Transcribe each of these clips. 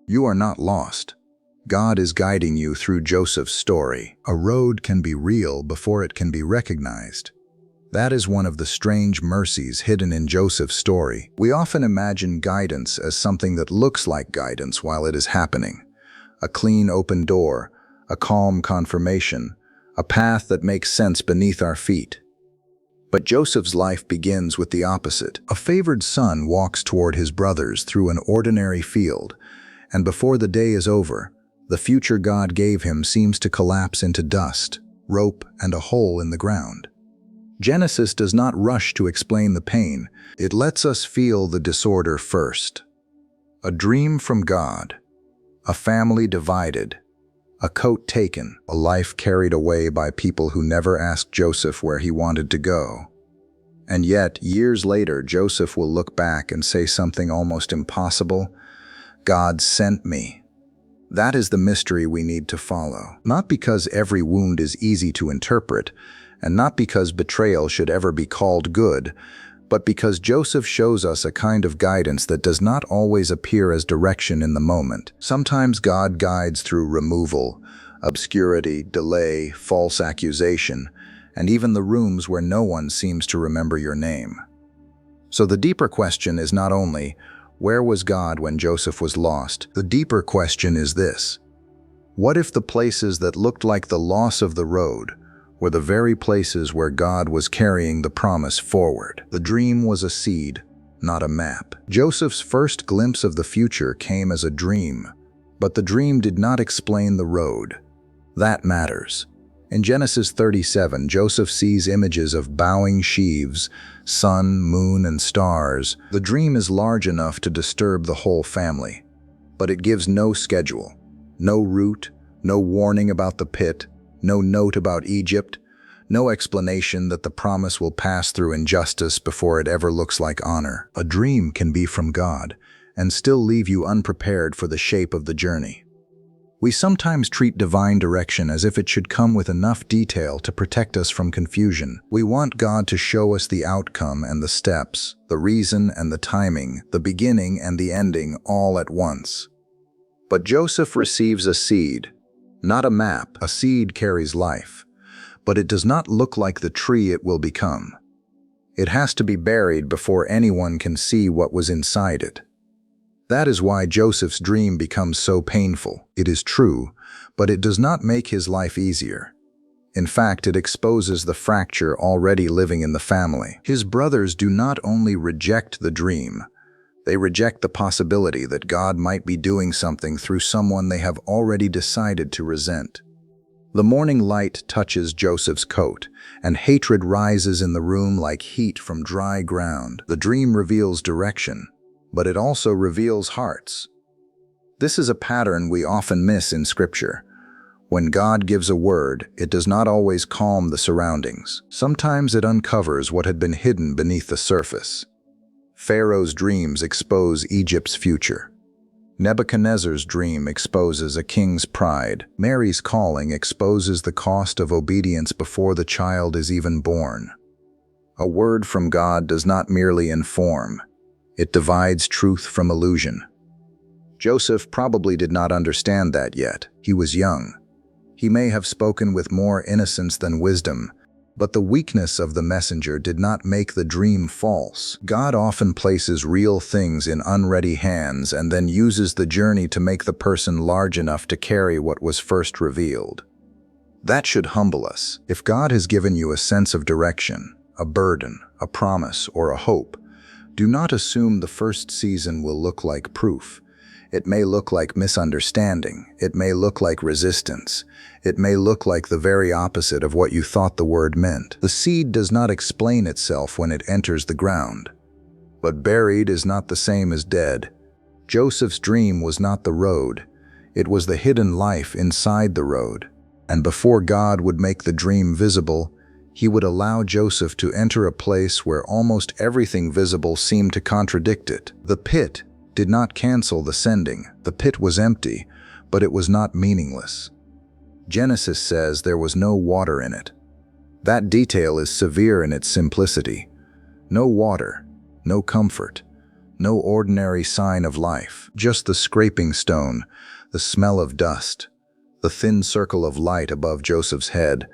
You are not lost. God is guiding you through Joseph's story. A road can be real before it can be recognized. That is one of the strange mercies hidden in Joseph's story. We often imagine guidance as something that looks like guidance while it is happening. A clean open door, a calm confirmation, a path that makes sense beneath our feet. But Joseph's life begins with the opposite. A favored son walks toward his brothers through an ordinary field, and before the day is over, the future God gave him seems to collapse into dust, rope, and a hole in the ground. Genesis does not rush to explain the pain. It lets us feel the disorder first. A dream from God, a family divided, a coat taken, a life carried away by people who never asked Joseph where he wanted to go. And yet, years later, Joseph will look back and say something almost impossible. God sent me. That is the mystery we need to follow. Not because every wound is easy to interpret, and not because betrayal should ever be called good, but because Joseph shows us a kind of guidance that does not always appear as direction in the moment. Sometimes God guides through removal, obscurity, delay, false accusation, and even the rooms where no one seems to remember your name. So the deeper question is not only, where was God when Joseph was lost? The deeper question is this: what if the places that looked like the loss of the road were the very places where God was carrying the promise forward? The dream was a seed, not a map. Joseph's first glimpse of the future came as a dream, but the dream did not explain the road. That matters. In Genesis 37, Joseph sees images of bowing sheaves, sun, moon, and stars. The dream is large enough to disturb the whole family, but it gives no schedule, no route, no warning about the pit, no note about Egypt, no explanation that the promise will pass through injustice before it ever looks like honor. A dream can be from God and still leave you unprepared for the shape of the journey. We sometimes treat divine direction as if it should come with enough detail to protect us from confusion. We want God to show us the outcome and the steps, the reason and the timing, the beginning and the ending all at once. But Joseph receives a seed, not a map. A seed carries life, but it does not look like the tree it will become. It has to be buried before anyone can see what was inside it. That is why Joseph's dream becomes so painful. It is true, but it does not make his life easier. In fact, it exposes the fracture already living in the family. His brothers do not only reject the dream, they reject the possibility that God might be doing something through someone they have already decided to resent. The morning light touches Joseph's coat, and hatred rises in the room like heat from dry ground. The dream reveals direction, but it also reveals hearts. This is a pattern we often miss in Scripture. When God gives a word, it does not always calm the surroundings. Sometimes it uncovers what had been hidden beneath the surface. Pharaoh's dreams expose Egypt's future. Nebuchadnezzar's dream exposes a king's pride. Mary's calling exposes the cost of obedience before the child is even born. A word from God does not merely inform, it divides truth from illusion. Joseph probably did not understand that yet. He was young. He may have spoken with more innocence than wisdom, but the weakness of the messenger did not make the dream false. God often places real things in unready hands and then uses the journey to make the person large enough to carry what was first revealed. That should humble us. If God has given you a sense of direction, a burden, a promise, or a hope, do not assume the first season will look like proof. It may look like misunderstanding. It may look like resistance. It may look like the very opposite of what you thought the word meant. The seed does not explain itself when it enters the ground. But buried is not the same as dead. Joseph's dream was not the road. It was the hidden life inside the road. And before God would make the dream visible, He would allow Joseph to enter a place where almost everything visible seemed to contradict it. The pit did not cancel the sending. The pit was empty, but it was not meaningless. Genesis says there was no water in it. That detail is severe in its simplicity. No water, no comfort, No ordinary sign of life, just the scraping stone, the smell of dust, the thin circle of light above Joseph's head,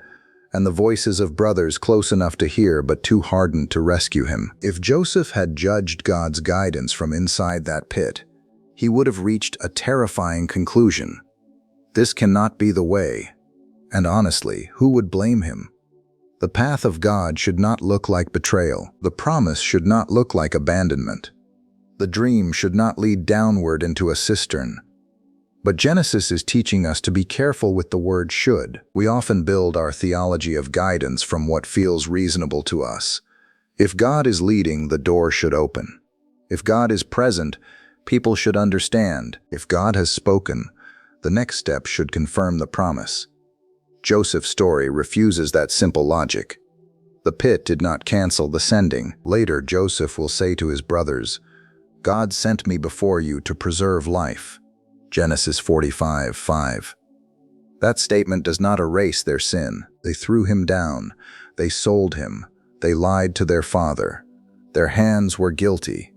and the voices of brothers close enough to hear but too hardened to rescue him. If Joseph had judged God's guidance from inside that pit, he would have reached a terrifying conclusion. This cannot be the way. And honestly, who would blame him? The path of God should not look like betrayal. The promise should not look like abandonment. The dream should not lead downward into a cistern. But Genesis is teaching us to be careful with the word should. We often build our theology of guidance from what feels reasonable to us. If God is leading, the door should open. If God is present, people should understand. If God has spoken, the next step should confirm the promise. Joseph's story refuses that simple logic. The pit did not cancel the sending. Later, Joseph will say to his brothers, "God sent me before you to preserve life." Genesis 45:5. That statement does not erase their sin. They threw him down. They sold him. They lied to their father. Their hands were guilty.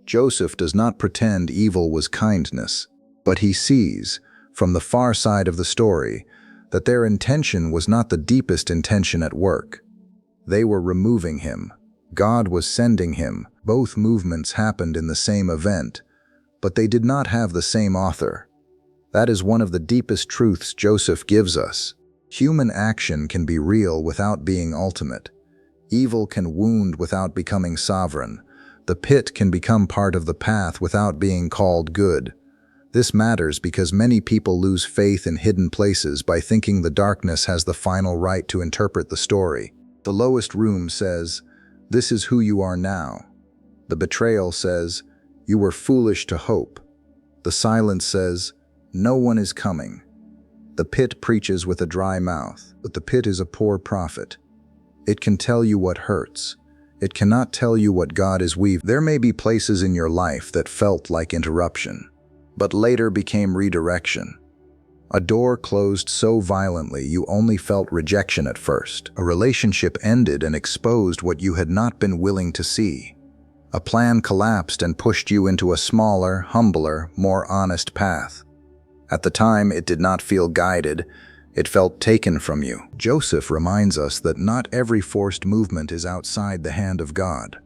Joseph does not pretend evil was kindness, but he sees, from the far side of the story, that their intention was not the deepest intention at work. They were removing him. God was sending him. Both movements happened in the same event, but they did not have the same author. That is one of the deepest truths Joseph gives us. Human action can be real without being ultimate. Evil can wound without becoming sovereign. The pit can become part of the path without being called good. This matters because many people lose faith in hidden places by thinking the darkness has the final right to interpret the story. The lowest room says, "This is who you are now." The betrayal says, "You were foolish to hope." The silence says, "No one is coming." The pit preaches with a dry mouth, but the pit is a poor prophet. It can tell you what hurts. It cannot tell you what God is weaving. There may be places in your life that felt like interruption, but later became redirection. A door closed so violently you only felt rejection at first. A relationship ended and exposed what you had not been willing to see. A plan collapsed and pushed you into a smaller, humbler, more honest path. At the time, it did not feel guided. It felt taken from you. Joseph reminds us that not every forced movement is outside the hand of God.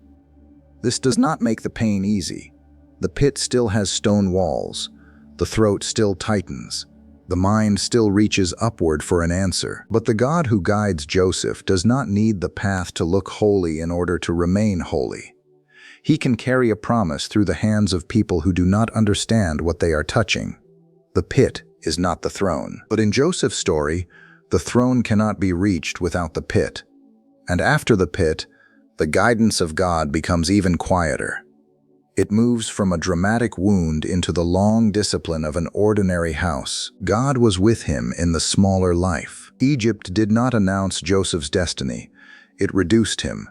This does not make the pain easy. The pit still has stone walls. The throat still tightens. The mind still reaches upward for an answer. But the God who guides Joseph does not need the path to look holy in order to remain holy. He can carry a promise through the hands of people who do not understand what they are touching. The pit is not the throne. But in Joseph's story, the throne cannot be reached without the pit. And after the pit, the guidance of God becomes even quieter. It moves from a dramatic wound into the long discipline of an ordinary house. God was with him in the smaller life. Egypt did not announce Joseph's destiny. It reduced him.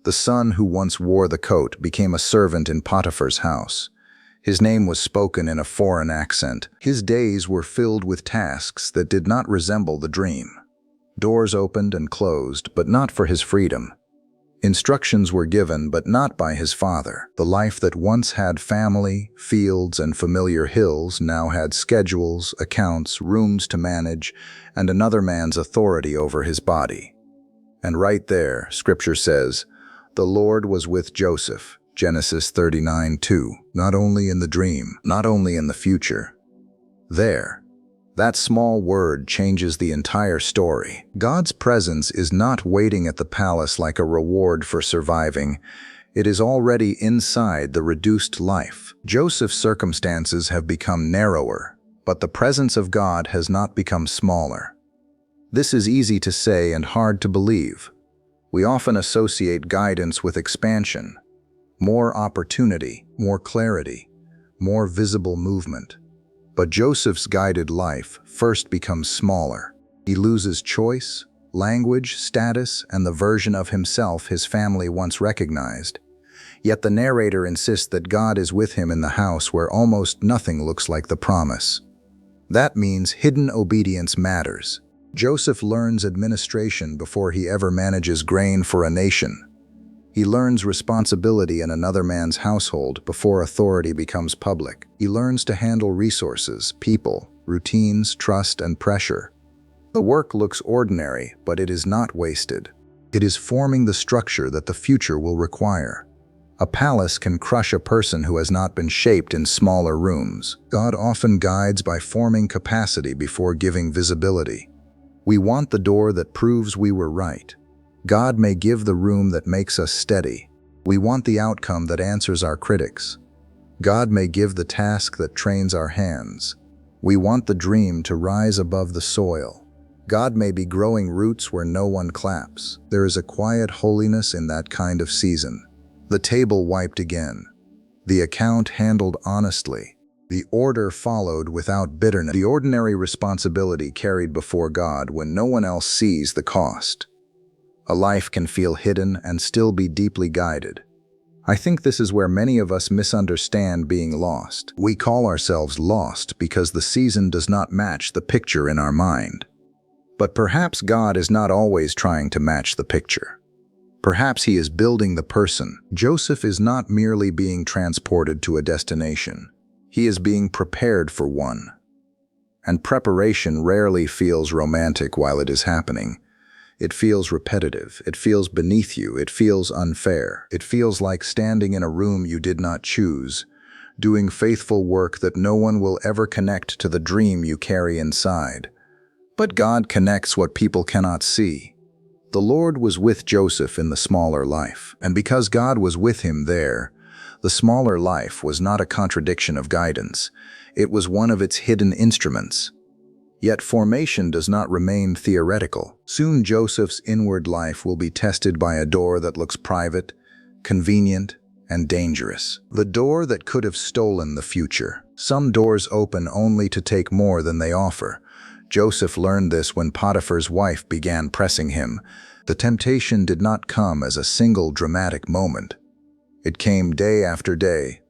The son who once wore the coat became a servant in Potiphar's house. His name was spoken in a foreign accent. His days were filled with tasks that did not resemble the dream. Doors opened and closed, but not for his freedom. Instructions were given, but not by his father. The life that once had family, fields, and familiar hills now had schedules, accounts, rooms to manage, and another man's authority over his body. And right there, Scripture says, "The Lord was with Joseph." Genesis 39:2. Not only in the dream, not only in the future. There. That small word changes the entire story. God's presence is not waiting at the palace like a reward for surviving. It is already inside the reduced life. Joseph's circumstances have become narrower, but the presence of God has not become smaller. This is easy to say and hard to believe. We often associate guidance with expansion. More opportunity, more clarity, more visible movement. But Joseph's guided life first becomes smaller. He loses choice, language, status, and the version of himself his family once recognized. Yet the narrator insists that God is with him in the house where almost nothing looks like the promise. That means hidden obedience matters. Joseph learns administration before he ever manages grain for a nation. He learns responsibility in another man's household before authority becomes public. He learns to handle resources, people, routines, trust, and pressure. The work looks ordinary, but it is not wasted. It is forming the structure that the future will require. A palace can crush a person who has not been shaped in smaller rooms. God often guides by forming capacity before giving visibility. We want the door that proves we were right. God may give the room that makes us steady. We want the outcome that answers our critics. God may give the task that trains our hands. We want the dream to rise above the soil. God may be growing roots where no one claps. There is a quiet holiness in that kind of season. The table wiped again. The account handled honestly. The order followed without bitterness. The ordinary responsibility carried before God when no one else sees the cost. A life can feel hidden and still be deeply guided. I think this is where many of us misunderstand being lost. We call ourselves lost because the season does not match the picture in our mind. But perhaps God is not always trying to match the picture. Perhaps He is building the person. Joseph is not merely being transported to a destination. He is being prepared for one. And preparation rarely feels romantic while it is happening. It feels repetitive. It feels beneath you. It feels unfair. It feels like standing in a room you did not choose, doing faithful work that no one will ever connect to the dream you carry inside. But God connects what people cannot see. The Lord was with Joseph in the smaller life, and because God was with him there, the smaller life was not a contradiction of guidance. It was one of its hidden instruments. Yet formation does not remain theoretical. Soon Joseph's inward life will be tested by a door that looks private, convenient, and dangerous. The door that could have stolen the future. Some doors open only to take more than they offer. Joseph learned this when Potiphar's wife began pressing him. The temptation did not come as a single dramatic moment. It came day after day.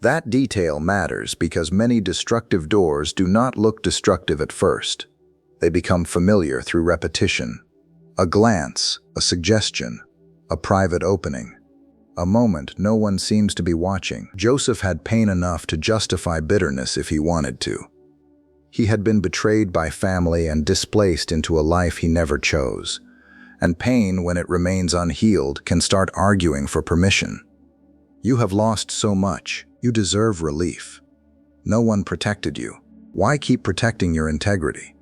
That detail matters because many destructive doors do not look destructive at first. They become familiar through repetition. A glance, a suggestion, a private opening. A moment no one seems to be watching. Joseph had pain enough to justify bitterness if he wanted to. He had been betrayed by family and displaced into a life he never chose. And pain, when it remains unhealed, can start arguing for permission. You have lost so much. You deserve relief. No one protected you. Why keep protecting your integrity?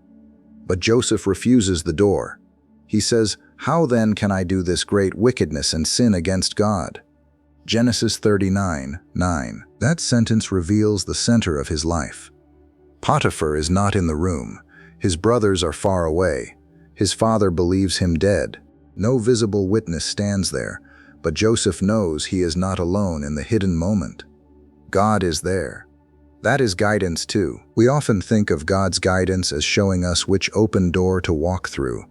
But Joseph refuses the door. He says, "How then can I do this great wickedness and sin against God?" Genesis 39:9. That sentence reveals the center of his life. Potiphar is not in the room. His brothers are far away. His father believes him dead. No visible witness stands there, but Joseph knows he is not alone in the hidden moment. God is there. That is guidance too. We often think of God's guidance as showing us which open door to walk through,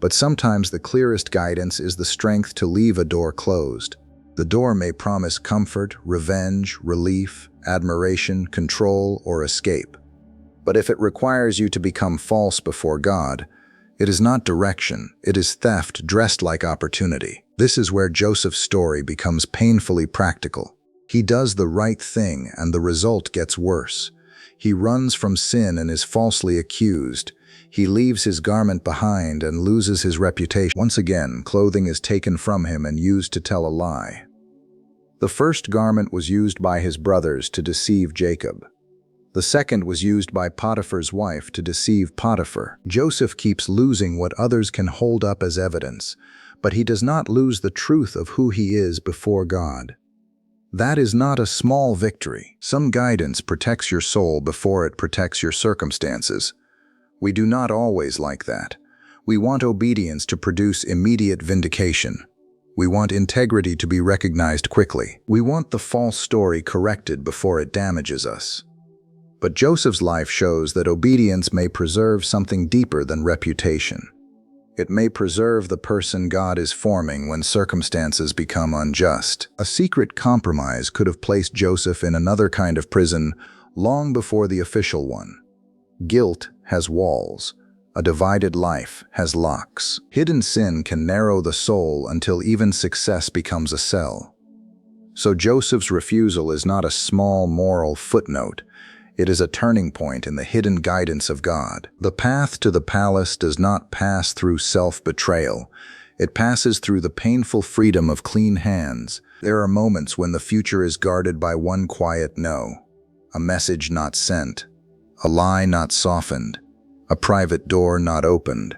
but sometimes the clearest guidance is the strength to leave a door closed. The door may promise comfort, revenge, relief, admiration, control, or escape. But if it requires you to become false before God, it is not direction, it is theft dressed like opportunity. This is where Joseph's story becomes painfully practical. He does the right thing and the result gets worse. He runs from sin and is falsely accused. He leaves his garment behind and loses his reputation. Once again, clothing is taken from him and used to tell a lie. The first garment was used by his brothers to deceive Jacob. The second was used by Potiphar's wife to deceive Potiphar. Joseph keeps losing what others can hold up as evidence, but he does not lose the truth of who he is before God. That is not a small victory. Some guidance protects your soul before it protects your circumstances. We do not always like that. We want obedience to produce immediate vindication. We want integrity to be recognized quickly. We want the false story corrected before it damages us. But Joseph's life shows that obedience may preserve something deeper than reputation. It may preserve the person God is forming when circumstances become unjust. A secret compromise could have placed Joseph in another kind of prison long before the official one. Guilt has walls. A divided life has locks. Hidden sin can narrow the soul until even success becomes a cell. So Joseph's refusal is not a small moral footnote. It is a turning point in the hidden guidance of God. The path to the palace does not pass through self-betrayal. It passes through the painful freedom of clean hands. There are moments when the future is guarded by one quiet no, a message not sent, a lie not softened, a private door not opened,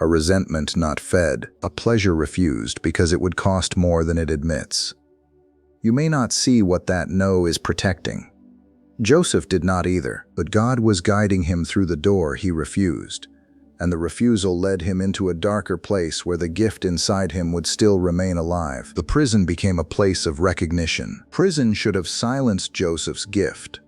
a resentment not fed, a pleasure refused because it would cost more than it admits. You may not see what that no is protecting. Joseph did not either, but God was guiding him through the door he refused, and the refusal led him into a darker place where the gift inside him would still remain alive. The prison became a place of recognition. Prison should have silenced Joseph's gift.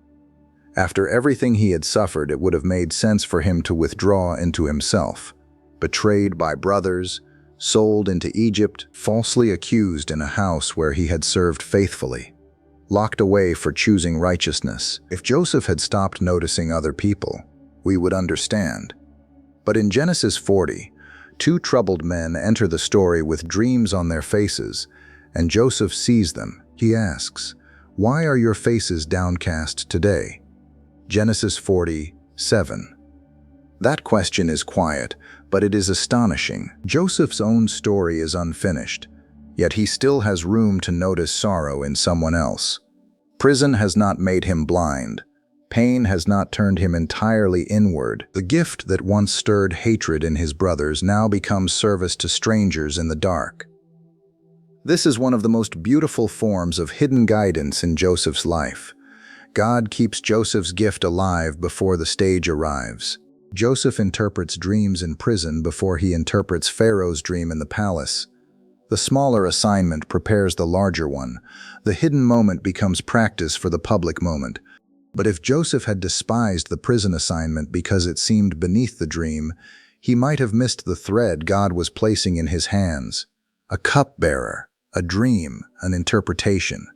After everything he had suffered, it would have made sense for him to withdraw into himself. Betrayed by brothers, sold into Egypt, falsely accused in a house where he had served faithfully, locked away for choosing righteousness. If Joseph had stopped noticing other people, we would understand. But in Genesis 40, two troubled men enter the story with dreams on their faces, and Joseph sees them. He asks, "Why are your faces downcast today?" Genesis 40:7. That question is quiet, but it is astonishing. Joseph's own story is unfinished, yet he still has room to notice sorrow in someone else. Prison has not made him blind. Pain has not turned him entirely inward. The gift that once stirred hatred in his brothers now becomes service to strangers in the dark. This is one of the most beautiful forms of hidden guidance in Joseph's life. God keeps Joseph's gift alive before the stage arrives. Joseph interprets dreams in prison before he interprets Pharaoh's dream in the palace. The smaller assignment prepares the larger one. The hidden moment becomes practice for the public moment. But if Joseph had despised the prison assignment because it seemed beneath the dream, he might have missed the thread God was placing in his hands. A cupbearer, a dream, an interpretation,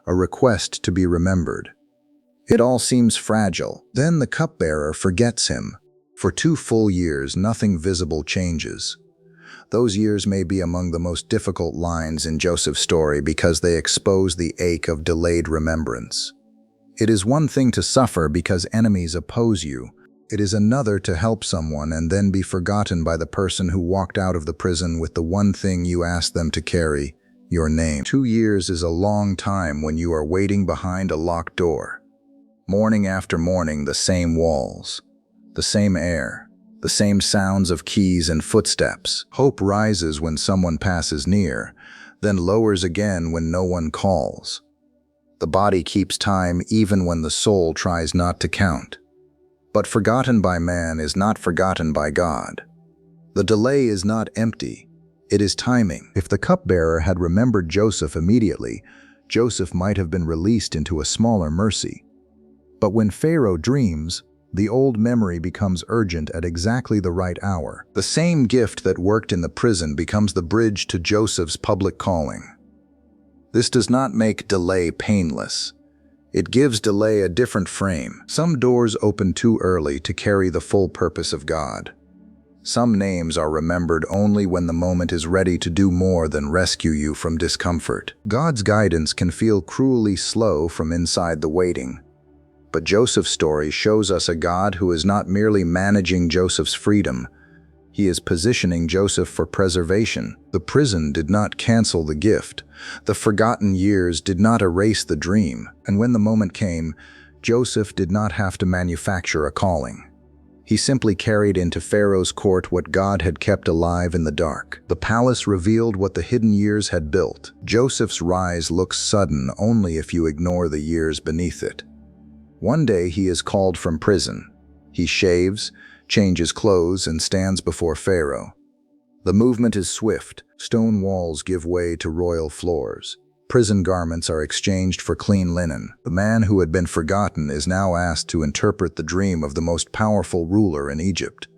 a request to be remembered. It all seems fragile. Then the cupbearer forgets him. For 2 full years, nothing visible changes. Those years may be among the most difficult lines in Joseph's story because they expose the ache of delayed remembrance. It is one thing to suffer because enemies oppose you. It is another to help someone and then be forgotten by the person who walked out of the prison with the one thing you asked them to carry, your name. 2 years is a long time when you are waiting behind a locked door. Morning after morning, the same walls, the same air, the same sounds of keys and footsteps. Hope rises when someone passes near, then lowers again when no one calls. The body keeps time even when the soul tries not to count. But forgotten by man is not forgotten by God. The delay is not empty, it is timing. If the cupbearer had remembered Joseph immediately, Joseph might have been released into a smaller mercy. But when Pharaoh dreams, the old memory becomes urgent at exactly the right hour. The same gift that worked in the prison becomes the bridge to Joseph's public calling. This does not make delay painless. It gives delay a different frame. Some doors open too early to carry the full purpose of God. Some names are remembered only when the moment is ready to do more than rescue you from discomfort. God's guidance can feel cruelly slow from inside the waiting. But Joseph's story shows us a God who is not merely managing Joseph's freedom. He is positioning Joseph for preservation. The prison did not cancel the gift. The forgotten years did not erase the dream. And when the moment came, Joseph did not have to manufacture a calling. He simply carried into Pharaoh's court what God had kept alive in the dark. The palace revealed what the hidden years had built. Joseph's rise looks sudden only if you ignore the years beneath it. One day he is called from prison. He shaves, changes clothes, and stands before Pharaoh. The movement is swift. Stone walls give way to royal floors. Prison garments are exchanged for clean linen. The man who had been forgotten is now asked to interpret the dream of the most powerful ruler in Egypt.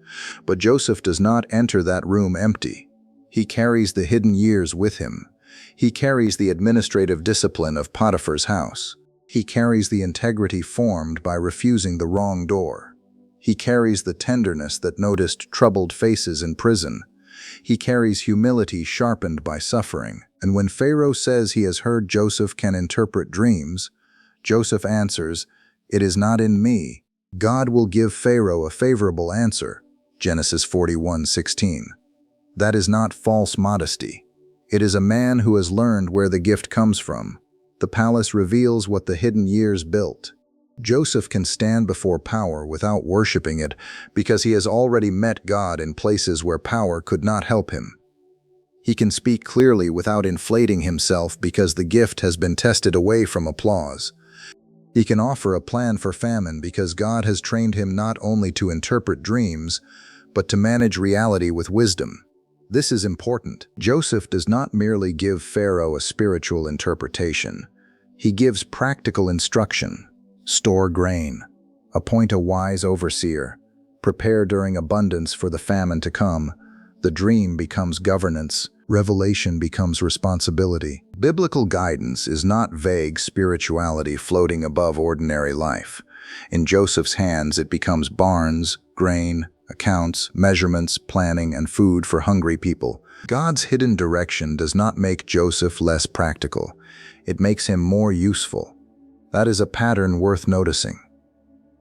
But Joseph does not enter that room empty. He carries the hidden years with him. He carries the administrative discipline of Potiphar's house. He carries the integrity formed by refusing the wrong door. He carries the tenderness that noticed troubled faces in prison. He carries humility sharpened by suffering. And when Pharaoh says he has heard Joseph can interpret dreams, Joseph answers, "It is not in me." God will give Pharaoh a favorable answer. Genesis 41:16. That is not false modesty. It is a man who has learned where the gift comes from. The palace reveals what the hidden years built. Joseph can stand before power without worshiping it because he has already met God in places where power could not help him. He can speak clearly without inflating himself because the gift has been tested away from applause. He can offer a plan for famine because God has trained him not only to interpret dreams, but to manage reality with wisdom. This is important. Joseph does not merely give Pharaoh a spiritual interpretation. He gives practical instruction. Store grain. Appoint a wise overseer. Prepare during abundance for the famine to come. The dream becomes governance. Revelation becomes responsibility. Biblical guidance is not vague spirituality floating above ordinary life. In Joseph's hands, it becomes barns, grain, accounts, measurements, planning, and food for hungry people. God's hidden direction does not make Joseph less practical. It makes him more useful. That is a pattern worth noticing.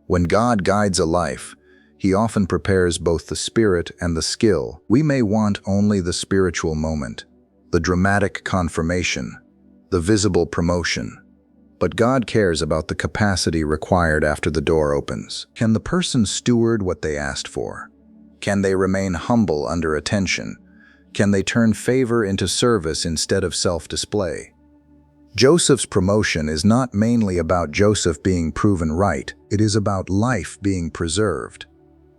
When God guides a life, He often prepares both the spirit and the skill. We may want only the spiritual moment, the dramatic confirmation, the visible promotion. But God cares about the capacity required after the door opens. Can the person steward what they asked for? Can they remain humble under attention? Can they turn favor into service instead of self-display? Joseph's promotion is not mainly about Joseph being proven right. It is about life being preserved.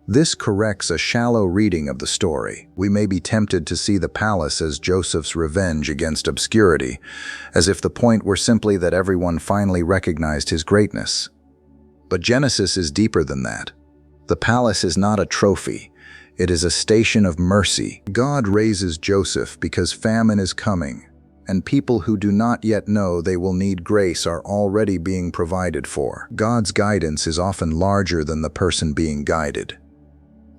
This corrects a shallow reading of the story. We may be tempted to see the palace as Joseph's revenge against obscurity, as if the point were simply that everyone finally recognized his greatness. But Genesis is deeper than that. The palace is not a trophy. It is a station of mercy. God raises Joseph because famine is coming, and people who do not yet know they will need grace are already being provided for. God's guidance is often larger than the person being guided.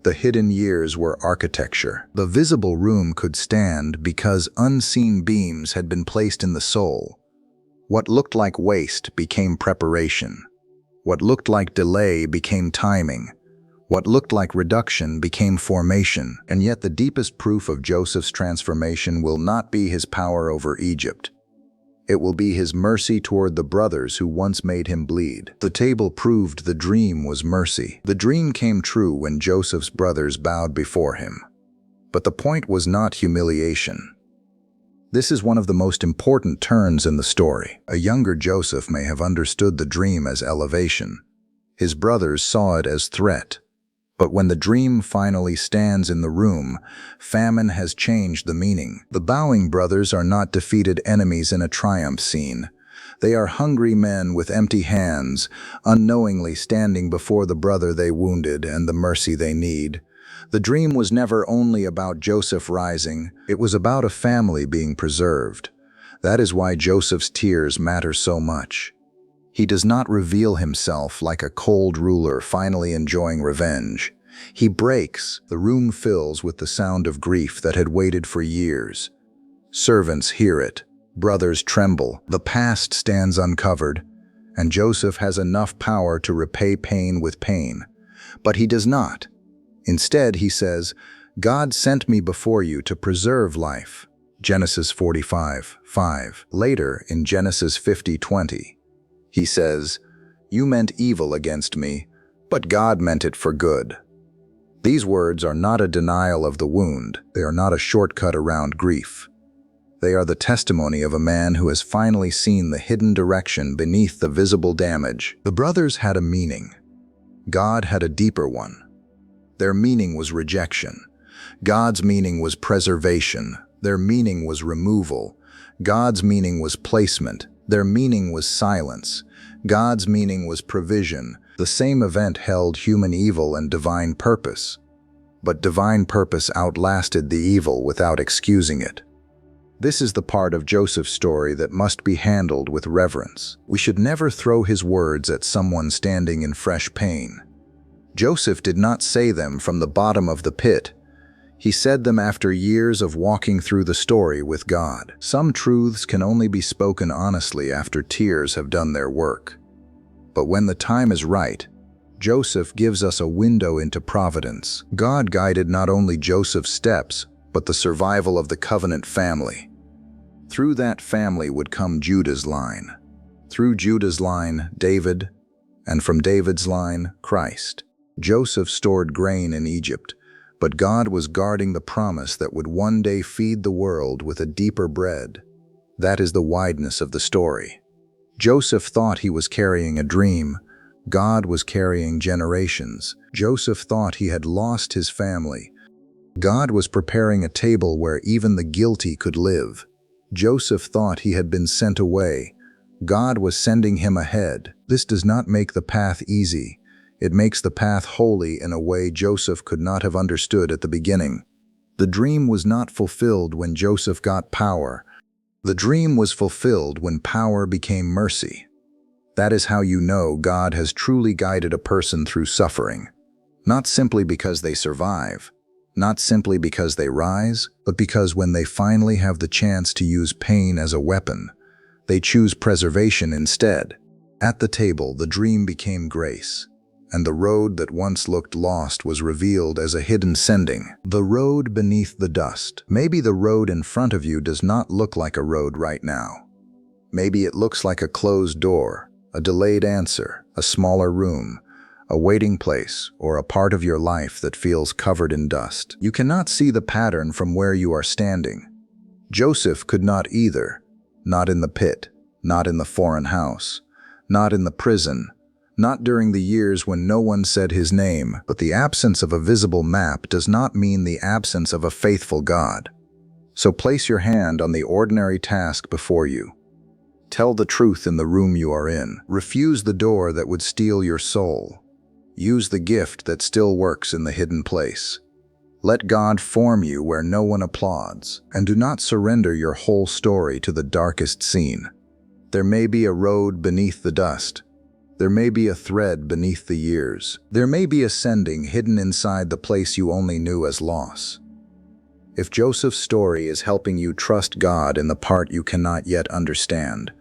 The hidden years were architecture. The visible room could stand because unseen beams had been placed in the soul. What looked like waste became preparation. What looked like delay became timing. What looked like reduction became formation. And yet the deepest proof of Joseph's transformation will not be his power over Egypt. It will be his mercy toward the brothers who once made him bleed. The table proved the dream was mercy. The dream came true when Joseph's brothers bowed before him. But the point was not humiliation. This is one of the most important turns in the story. A younger Joseph may have understood the dream as elevation. His brothers saw it as threat. But when the dream finally stands in the room, famine has changed the meaning. The bowing brothers are not defeated enemies in a triumph scene. They are hungry men with empty hands, unknowingly standing before the brother they wounded and the mercy they need. The dream was never only about Joseph rising, it was about a family being preserved. That is why Joseph's tears matter so much. He does not reveal himself like a cold ruler finally enjoying revenge. He breaks. The room fills with the sound of grief that had waited for years. Servants hear it. Brothers tremble. The past stands uncovered, and Joseph has enough power to repay pain with pain. But he does not. Instead, he says, "God sent me before you to preserve life." Genesis 45:5. Later, in Genesis 50:20, he says, "You meant evil against me, but God meant it for good." These words are not a denial of the wound. They are not a shortcut around grief. They are the testimony of a man who has finally seen the hidden direction beneath the visible damage. The brothers had a meaning. God had a deeper one. Their meaning was rejection. God's meaning was preservation. Their meaning was removal. God's meaning was placement. Their meaning was silence. God's meaning was provision. The same event held human evil and divine purpose. But divine purpose outlasted the evil without excusing it. This is the part of Joseph's story that must be handled with reverence. We should never throw his words at someone standing in fresh pain. Joseph did not say them from the bottom of the pit. He said them after years of walking through the story with God. Some truths can only be spoken honestly after tears have done their work. But when the time is right, Joseph gives us a window into providence. God guided not only Joseph's steps, but the survival of the covenant family. Through that family would come Judah's line. Through Judah's line, David, and from David's line, Christ. Joseph stored grain in Egypt, but God was guarding the promise that would one day feed the world with a deeper bread. That is the wideness of the story. Joseph thought he was carrying a dream. God was carrying generations. Joseph thought he had lost his family. God was preparing a table where even the guilty could live. Joseph thought he had been sent away. God was sending him ahead. This does not make the path easy. It makes the path holy in a way Joseph could not have understood at the beginning. The dream was not fulfilled when Joseph got power. The dream was fulfilled when power became mercy. That is how you know God has truly guided a person through suffering. Not simply because they survive, not simply because they rise, but because when they finally have the chance to use pain as a weapon, they choose preservation instead. At the table, the dream became grace, and the road that once looked lost was revealed as a hidden sending. The road beneath the dust. Maybe the road in front of you does not look like a road right now. Maybe it looks like a closed door, a delayed answer, a smaller room, a waiting place, or a part of your life that feels covered in dust. You cannot see the pattern from where you are standing. Joseph could not either. Not in the pit, not in the foreign house, not in the prison, not during the years when no one said his name. But the absence of a visible map does not mean the absence of a faithful God. So place your hand on the ordinary task before you. Tell the truth in the room you are in. Refuse the door that would steal your soul. Use the gift that still works in the hidden place. Let God form you where no one applauds, and do not surrender your whole story to the darkest scene. There may be a road beneath the dust. There may be a thread beneath the years. There may be a sending hidden inside the place you only knew as loss. If Joseph's story is helping you trust God in the part you cannot yet understand,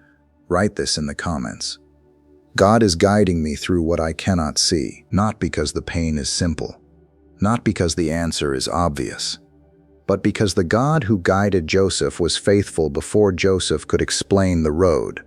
write this in the comments. God is guiding me through what I cannot see, not because the pain is simple, not because the answer is obvious, but because the God who guided Joseph was faithful before Joseph could explain the road.